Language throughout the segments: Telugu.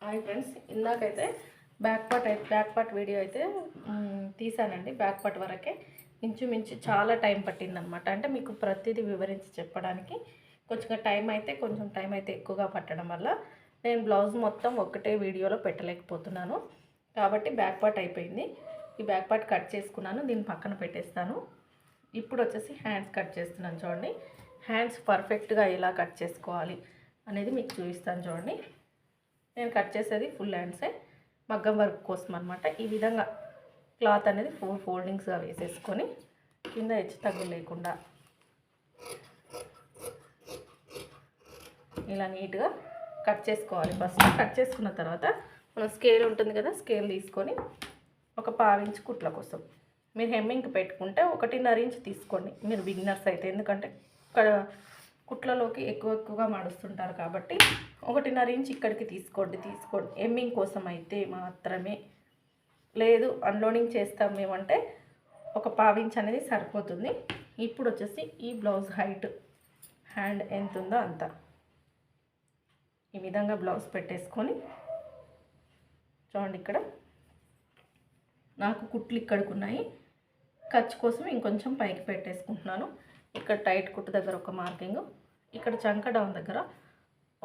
హాయ్ ఫ్రెండ్స్, ఇందాకైతే బ్యాక్ పార్ట్ వీడియో అయితే తీసానండి. బ్యాక్ పార్ట్ వరకే ఇంచుమించు చాలా టైం పట్టిందనమాట. అంటే మీకు ప్రతిదీ వివరించి చెప్పడానికి కొంచెం టైం అయితే ఎక్కువగా పట్టడం వల్ల నేను బ్లౌజ్ మొత్తం ఒకటే వీడియోలో పెట్టలేకపోతున్నాను. కాబట్టి బ్యాక్ పార్ట్ అయిపోయింది. ఈ బ్యాక్ పార్ట్ కట్ చేసుకున్నాను, దీన్ని పక్కన పెట్టేస్తాను. ఇప్పుడు వచ్చేసి హ్యాండ్స్ కట్ చేస్తున్నాను. చూడండి, హ్యాండ్స్ పర్ఫెక్ట్గా ఎలా కట్ చేసుకోవాలి అనేది మీకు చూపిస్తాను. చూడండి, నేను కట్ చేసేది ఫుల్ హ్యాండ్సే, మగ్గం వర్క్ కోసం అనమాట. ఈ విధంగా క్లాత్ అనేది 4 ఫోల్డింగ్స్గా వేసేసుకొని కింద హెచ్చు తగ్గులు లేకుండా ఇలా నీట్గా కట్ చేసుకోవాలి. ఫస్ట్ కట్ చేసుకున్న తర్వాత మనం స్కేల్ ఉంటుంది కదా, స్కేల్ తీసుకొని ఒక 1/2 ఇంచ్ కుట్ల కోసం మీరు హెమ్మింగ్ పెట్టుకుంటే 1.5 ఇంచ్ తీసుకోండి మీరు బిగినర్స్ అయితే. ఎందుకంటే ఇక్కడ కుట్లలోకి ఎక్కువగా మడుస్తుంటారు కాబట్టి 1.5 ఇంచ్ ఇక్కడికి తీసుకోండి. హెమ్మింగ్ కోసం అయితే మాత్రమే. లేదు అన్లోడింగ్ చేస్తాం మేమంటే ఒక 1/2 ఇంచ్ అనేది సరిపోతుంది. ఇప్పుడు వచ్చేసి ఈ బ్లౌజ్ హైట్ హ్యాండ్ ఎంత ఉందో అంత ఈ విధంగా బ్లౌజ్ పెట్టేసుకొని చూడండి, ఇక్కడ నాకు కుట్లు ఇక్కడికి ఉన్నాయి. ఖర్చు కోసం ఇంకొంచెం పైకి పెట్టేసుకుంటున్నాను. ఇక్కడ టైట్ కుట్టు దగ్గర ఒక మార్కింగ్, ఇక్కడ చంక డౌన్ దగ్గర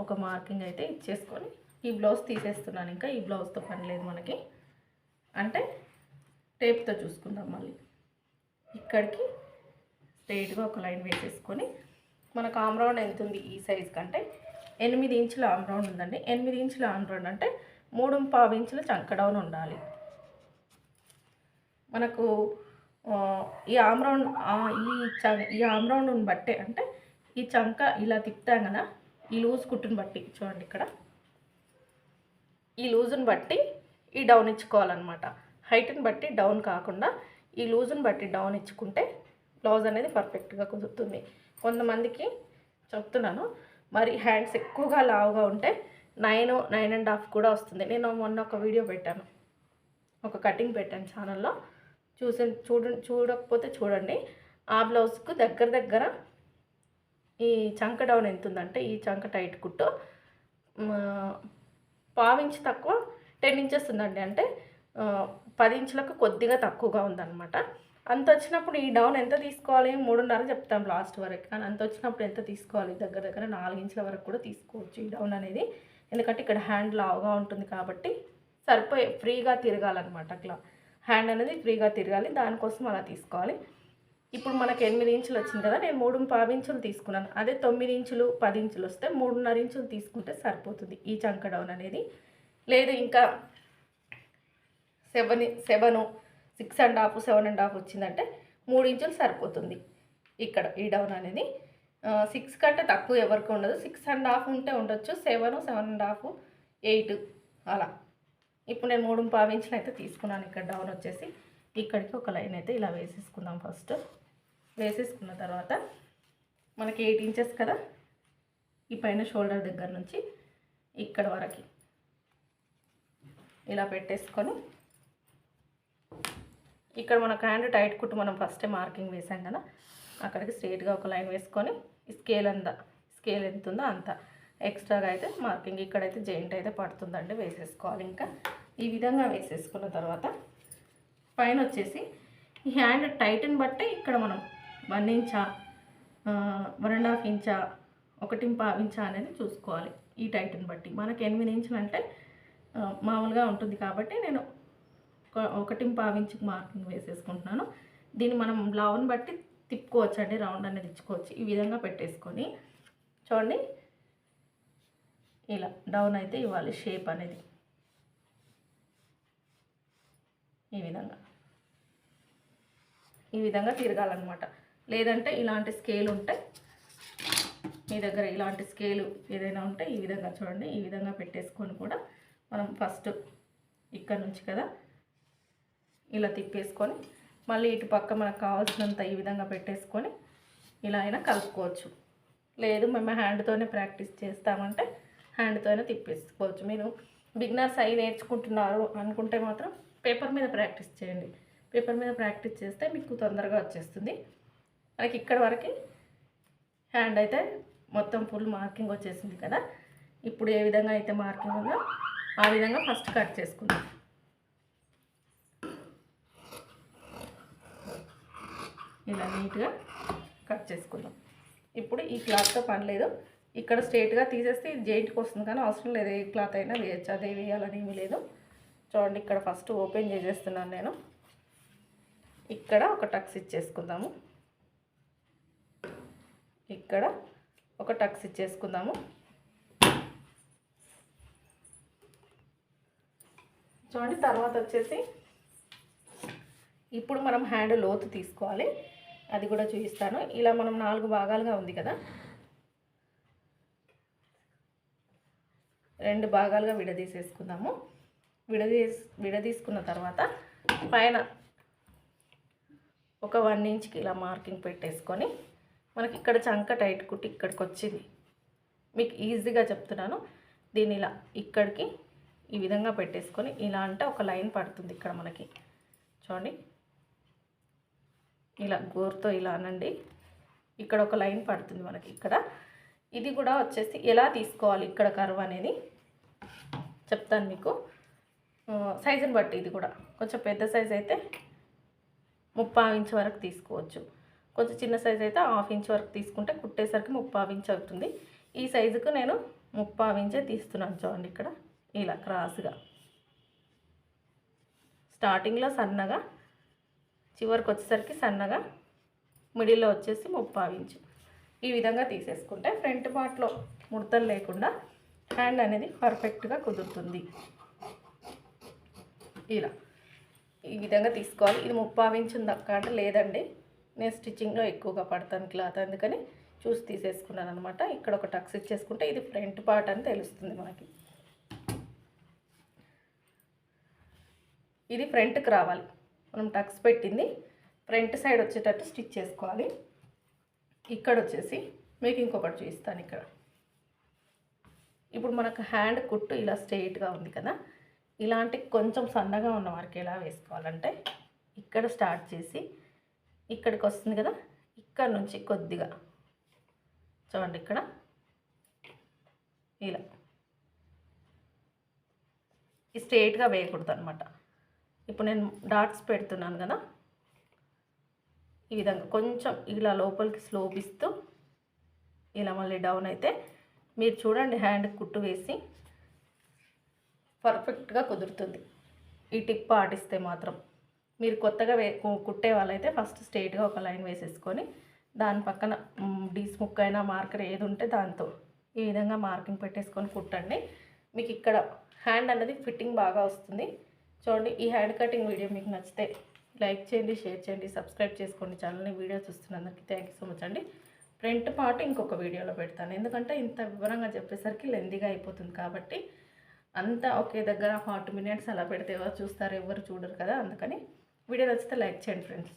ఒక మార్కింగ్ అయితే ఇచ్చేసుకొని ఈ బ్లౌజ్ తీసేస్తున్నాను. ఇంకా ఈ బ్లౌజ్తో పని లేదు మనకి, అంటే టేప్తో చూసుకుందాం. మళ్ళీ ఇక్కడికి స్ట్రైట్గా ఒక లైన్ వేసేసుకొని మనకు ఆమ్ రౌండ్ ఎంత ఉంది ఈ సైజ్ కంటే 8 ఇంచుల ఆమ్ రౌండ్ ఉందండి. 8 ఇంచుల ఆమ్ రౌండ్ అంటే 3.25 ఇంచుల చంక డౌన్ ఉండాలి మనకు. ఈ ఆమ్ రౌండ్ ఈ ఆమ్ రౌండ్ని బట్టే, అంటే ఈ చంక ఇలా తిప్పుతాం కదా, ఈ లూజ్ కుట్టుని బట్టి చూడండి, ఇక్కడ ఈ లూజుని బట్టి ఈ డౌన్ ఇచ్చుకోవాలన్నమాట. హైట్ని బట్టి డౌన్ కాకుండా ఈ లూజుని బట్టి డౌన్ ఇచ్చుకుంటే బ్లౌజ్ అనేది పర్ఫెక్ట్గా కుదురుతుంది. కొంతమందికి చెప్తున్నాను, మరి హ్యాండ్స్ ఎక్కువగా లావుగా ఉంటే 9.5 కూడా వస్తుంది. నేను మొన్న ఒక వీడియో పెట్టాను, ఒక కటింగ్ పెట్టాను ఛానల్లో, చూడకపోతే చూడండి. ఆ బ్లౌజ్కు దగ్గర ఈ చంక డౌన్ ఎంత ఉందంటే, ఈ చంక టైట్ కుట్టు 1/2 ఇంచ్ తక్కువ 10 ఇంచెస్ ఉందండి. అంటే 10 ఇంచులకు కొద్దిగా తక్కువగా ఉందన్నమాట. అంత వచ్చినప్పుడు ఈ డౌన్ ఎంత తీసుకోవాలి? 3.5 చెప్తాం లాస్ట్ వరకు. కానీ అంత వచ్చినప్పుడు ఎంత తీసుకోవాలి? దగ్గర 4 ఇంచుల వరకు కూడా తీసుకోవచ్చు ఈ డౌన్ అనేది. ఎందుకంటే ఇక్కడ హ్యాండ్ లావుగా ఉంటుంది కాబట్టి ఫ్రీగా తిరగాలన్నమాట. అట్లా హ్యాండ్ అనేది ఫ్రీగా తిరగాలి, దానికోసం అలా తీసుకోవాలి. ఇప్పుడు మనకు 8 ఇంచులు వచ్చింది కదా, నేను 3.25 ఇంచులు తీసుకున్నాను. అదే 9 ఇంచులు 10 ఇంచులు వస్తే 3.5 ఇంచులు తీసుకుంటే సరిపోతుంది ఈ చంక డౌన్ అనేది. లేదు ఇంకా 6.5 7.5 వచ్చిందంటే 3 ఇంచులు సరిపోతుంది ఇక్కడ ఈ డౌన్ అనేది. 6 కంటే తక్కువ ఎవరికి ఉండదు. 6.5 ఉంటే ఉండొచ్చు, 7 7.5 8 అలా. ఇప్పుడు నేను 3.25 ఇంచులు అయితే తీసుకున్నాను. ఇక్కడ డౌన్ వచ్చేసి ఇక్కడికి ఒక లైన్ అయితే ఇలా వేసేసుకుందాం. ఫస్ట్ వేసేసుకున్న తర్వాత మనకి 8 ఇంచెస్ కదా, ఈ పైన షోల్డర్ దగ్గర నుంచి ఇక్కడ వరకు ఇలా పెట్టేసుకొని ఇక్కడ మనకు హ్యాండ్ టైట్ కుట్టు మనం ఫస్టే మార్కింగ్ వేసాం కదా, అక్కడికి స్ట్రైట్గా ఒక లైన్ వేసుకొని స్కేల్ ఎంత ఉందో అంత ఎక్స్ట్రాగా అయితే మార్కింగ్ ఇక్కడైతే జాయింట్ అయితే పడుతుందండి, వేసేసుకోవాలి. ఇంకా ఈ విధంగా వేసేసుకున్న తర్వాత పైన వచ్చేసి ఈ హ్యాండ్ టైట్ని బట్టి ఇక్కడ మనం 1 ఇంచా 1.5 ఇంచా 1.25 ఇంచా అనేది చూసుకోవాలి. ఈ టైట్ని బట్టి మనకి 8 ఇంచులు అంటే మామూలుగా ఉంటుంది కాబట్టి నేను 1.25 ఇంచుకి మార్కింగ్ వేసేసుకుంటున్నాను. దీన్ని మనం లావుని బట్టి తిప్పుకోవచ్చు అండి, రౌండ్ అనేది ఇచ్చుకోవచ్చు. ఈ విధంగా పెట్టేసుకొని చూడండి, ఇలా డౌన్ అయితే ఇవ్వాలి షేప్ అనేది. ఈ విధంగా తిరగాలన్నమాట. లేదంటే ఇలాంటి స్కేల్ ఉంటే మీ దగ్గర, ఇలాంటి స్కేలు ఏదైనా ఉంటే ఈ విధంగా చూడండి, ఈ విధంగా పెట్టేసుకొని కూడా మనం ఫస్ట్ ఇక్కడ నుంచి కదా ఇలా తిప్పేసుకొని మళ్ళీ ఇటు పక్క మనకు కావాల్సినంత ఈ విధంగా పెట్టేసుకొని ఇలా అయినా కలుపుకోవచ్చు. లేదు మేము హ్యాండ్తోనే ప్రాక్టీస్ చేస్తామంటే హ్యాండ్తోనే తిప్పేసుకోవచ్చు. మీరు బిగినర్స్ అయి నేర్చుకుంటున్నారు అనుకుంటే మాత్రం పేపర్ మీద ప్రాక్టీస్ చేయండి. పేపర్ మీద ప్రాక్టీస్ చేస్తే మీకు తొందరగా వచ్చేస్తుంది. మనకి ఇక్కడ వరకు హ్యాండ్ అయితే మొత్తం ఫుల్ మార్కింగ్ వచ్చేసింది కదా. ఇప్పుడు ఏ విధంగా అయితే మార్కింగ్ ఉందో ఆ విధంగా ఫస్ట్ కట్ చేసుకుందాం. ఇలా నీట్గా కట్ చేసుకుందాం. ఇప్పుడు ఈ క్లాత్తో పని లేదు, ఇక్కడ స్ట్రైట్గా తీసేస్తే ఇది జెయింట్కి వస్తుంది, కానీ అవసరం లేదు, ఏ క్లాత్ అయినా వేయచ్చు, అదే వేయాలని ఏమీ లేదు. చూడండి, ఇక్కడ ఫస్ట్ ఓపెన్ చేసేస్తున్నాను నేను. ఇక్కడ ఒక టక్స్ ఇచ్చేసుకుందాము, ఇక్కడ ఒక టక్స్ ఇచ్చేసుకుందాము. చూడండి, తర్వాత వచ్చేసి ఇప్పుడు మనం హ్యాండ్ లోతు తీసుకోవాలి, అది కూడా చూపిస్తాను. ఇలా మనం 4 భాగాలుగా ఉంది కదా, 2 భాగాలుగా విడదీసేసుకుందాము. విడదీసుకున్న తర్వాత పైన ఒక 1 ఇంచ్కి ఇలా మార్కింగ్ పెట్టేసుకొని, మనకి ఇక్కడ చంక టైట్ కుట్టి ఇక్కడికి వచ్చింది, మీకు ఈజీగా చెప్తున్నాను. దీన్ని ఇలా ఇక్కడికి ఈ విధంగా పెట్టేసుకొని ఇలా అంటే ఒక లైన్ పడుతుంది ఇక్కడ మనకి. చూడండి, ఇలా గోరుతో ఇలా అనండి, ఇక్కడ ఒక లైన్ పడుతుంది మనకి ఇక్కడ. ఇది కూడా వచ్చేసి ఎలా తీసుకోవాలి ఇక్కడ కర్వ్ అనేది చెప్తాను మీకు, సైజుని బట్టి. ఇది కూడా కొంచెం పెద్ద సైజ్ అయితే 30 ఇంచ్ వరకు తీసుకోవచ్చు, కొంచెం చిన్న సైజ్ అయితే 1/2 ఇంచ్ వరకు తీసుకుంటే కుట్టేసరికి 30 ఇంచ్ అవుతుంది. ఈ సైజుకు నేను 30 ఇంచే తీస్తున్నాను. చూడండి, ఇక్కడ ఇలా క్రాస్గా స్టార్టింగ్లో సన్నగా, చివరికి వచ్చేసరికి సన్నగా, మిడిల్లో వచ్చేసి 30 ఇంచు. ఈ విధంగా తీసేసుకుంటే ఫ్రంట్ పార్ట్లో ముడతలు లేకుండా హ్యాండ్ అనేది పర్ఫెక్ట్గా కుదురుతుంది. ఇలా ఈ విధంగా తీసుకోవాలి. ఇది 30 ఇంచు ఉందక్క అంటే లేదండి, నేను స్టిచ్చింగ్లో ఎక్కువగా పడతాను క్లాత్, అందుకని చూసి తీసేసుకున్నాను అనమాట. ఇక్కడ ఒక టక్స్ ఇచ్చేసుకుంటే ఇది ఫ్రంట్ పార్ట్ అని తెలుస్తుంది మనకి. ఇది ఫ్రంట్కి రావాలి, మనం టక్స్ పెట్టింది ఫ్రంట్ సైడ్ వచ్చేటట్టు స్టిచ్ చేసుకోవాలి. ఇక్కడ వచ్చేసి మీకు ఇంకొకటి చూపిస్తాను. ఇక్కడ ఇప్పుడు మనకు హ్యాండ్ కుట్టు ఇలా స్ట్రెయిట్గా ఉంది కదా, ఇలాంటి కొంచెం సన్నగా ఉన్న వారికి ఎలా వేసుకోవాలంటే, ఇక్కడ స్టార్ట్ చేసి ఇక్కడికి వస్తుంది కదా, ఇక్కడ నుంచి కొద్దిగా చూడండి, ఇక్కడ ఇలా స్ట్రెయిట్గా వేయకూడదు అనమాట. ఇప్పుడు నేను డాట్స్ పెడుతున్నాను కదా, ఈ విధంగా కొంచెం ఇలా లోపలికి స్లోప్ ఇస్తూ ఇలా మళ్ళీ డౌన్ అయితే మీరు చూడండి, హ్యాండ్ కుట్టు వేసి పర్ఫెక్ట్గా కుదురుతుంది. ఈ టిప్ పాటిస్తే మాత్రం. మీరు కొత్తగా కుట్టే వాళ్ళైతే ఫస్ట్ స్ట్రైట్గా ఒక లైన్ వేసేసుకొని దాని పక్కన డీస్ ముక్క అయినా మార్కర్ ఏది ఉంటే దాంతో ఈ విధంగా మార్కింగ్ పెట్టేసుకొని కుట్టండి. మీకు ఇక్కడ హ్యాండ్ అనేది ఫిట్టింగ్ బాగా వస్తుంది. చూడండి, ఈ హ్యాండ్ కటింగ్ వీడియో మీకు నచ్చితే లైక్ చేయండి, షేర్ చేయండి, సబ్స్క్రైబ్ చేసుకోండి ఛానల్ని. వీడియో చూస్తున్నందుకు థ్యాంక్ యూ సో మచ్ అండి. ఫ్రంట్ పార్ట్ ఇంకొక వీడియోలో పెడతాను, ఎందుకంటే ఇంత వివరంగా చెప్పేసరికి లెందీగా అయిపోతుంది కాబట్టి. అంతా ఒకే దగ్గర 40 మినిట్స్ అలా పెడితే ఎవరు చూస్తారు, ఎవరు చూడరు కదా, అందుకని వీడియో నచ్చితే లైక్ చేయండి ఫ్రెండ్స్.